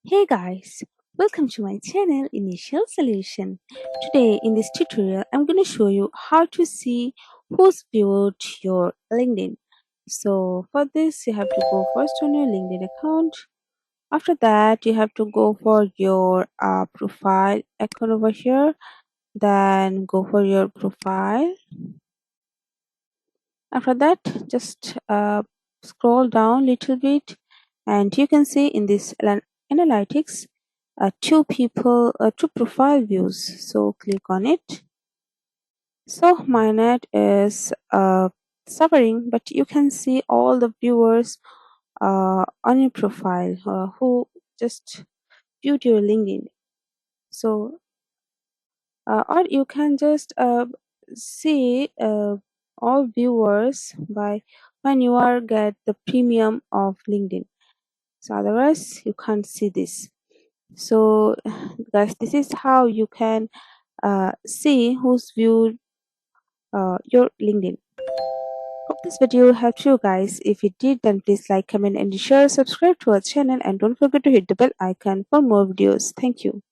Hey guys, welcome to my channel Initial Solution. Today in this tutorial I'm going to show you how to see who's viewed your LinkedIn. So for this you have to go first on your LinkedIn account. After that you have to go for your profile icon over here. Then go for your profile. After that just scroll down a little bit and you can see in this analytics two profile views, so click on it. So my net is suffering, but you can see all the viewers on your profile who just viewed your LinkedIn. So or you can just see all viewers by when you are get the premium of LinkedIn. So otherwise you can't see this. So guys, this is how you can see who's viewed your LinkedIn. Hope this video helped you guys. If it did, then please like, comment and share, subscribe to our channel, and don't forget to hit the bell icon for more videos. Thank you.